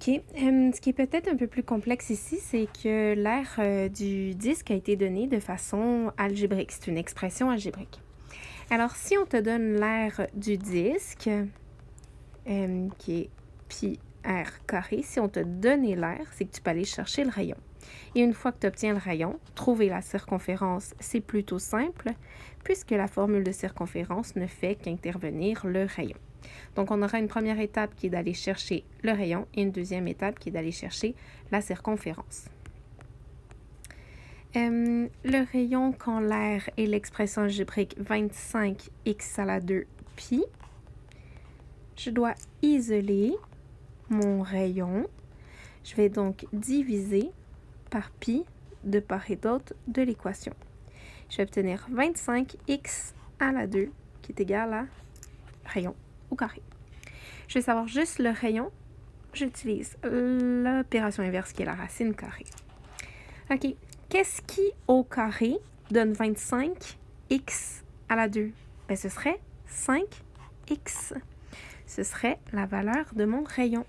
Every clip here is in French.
OK. Ce qui est peut-être un peu plus complexe ici, c'est que l'aire du disque a été donné de façon algébrique. C'est une expression algébrique. Alors, si on te donne l'aire du disque, qui est pi r carré, si on te donnait l'aire, c'est que tu peux aller chercher le rayon. Et une fois que tu obtiens le rayon, trouver la circonférence, c'est plutôt simple, puisque la formule de circonférence ne fait qu'intervenir le rayon. Donc, on aura une première étape qui est d'aller chercher le rayon et une deuxième étape qui est d'aller chercher la circonférence. Le rayon, quand l'aire est l'expression algébrique 25x à la 2 pi, je dois isoler mon rayon. Je vais donc diviser par pi de part et d'autre de l'équation. Je vais obtenir 25x à la 2 qui est égal à rayon au carré. Je vais savoir juste le rayon. J'utilise l'opération inverse qui est la racine carrée. OK. Qu'est-ce qui au carré donne 25x à la 2? Ben, ce serait 5x. Ce serait la valeur de mon rayon.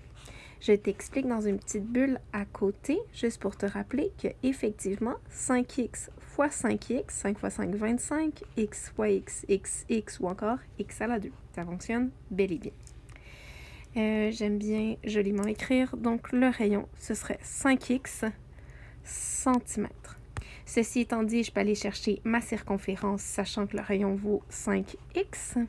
Je t'explique dans une petite bulle à côté, juste pour te rappeler que effectivement 5x fois 5x, 5 fois 5, 25, x fois x, x ou encore x à la 2. Ça fonctionne bel et bien. J'aime bien joliment écrire, donc le rayon, ce serait 5x centimètres. Ceci étant dit, je peux aller chercher ma circonférence, sachant que le rayon vaut 5x.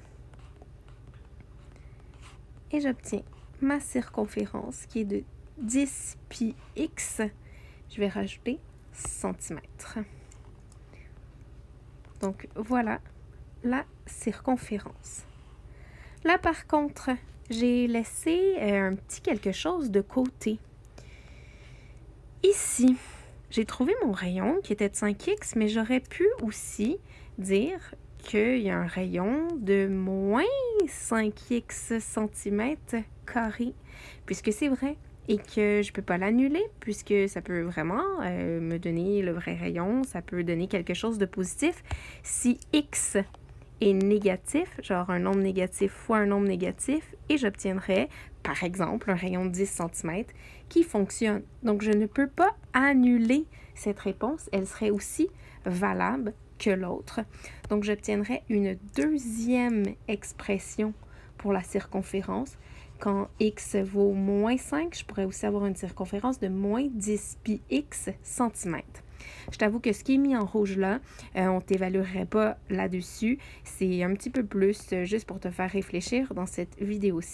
Et j'obtiens ma circonférence qui est de 10 pi x. Je vais rajouter centimètres. Donc voilà la circonférence. Là par contre, j'ai laissé un petit quelque chose de côté. Ici, j'ai trouvé mon rayon qui était de 5x, mais j'aurais pu aussi dire qu'il y a un rayon de moins 5x centimètres carrés, puisque c'est vrai, et que je ne peux pas l'annuler, puisque ça peut vraiment me donner le vrai rayon, ça peut donner quelque chose de positif. Si x est négatif, genre un nombre négatif fois un nombre négatif, et j'obtiendrai, par exemple, un rayon de 10 cm qui fonctionne. Donc, je ne peux pas annuler cette réponse. Elle serait aussi valable que l'autre. Donc, j'obtiendrai une deuxième expression pour la circonférence. Quand x vaut moins 5, je pourrais aussi avoir une circonférence de moins 10 pi x centimètres. Je t'avoue que ce qui est mis en rouge là, on ne t'évaluerait pas là-dessus. C'est un petit peu plus juste pour te faire réfléchir dans cette vidéo-ci.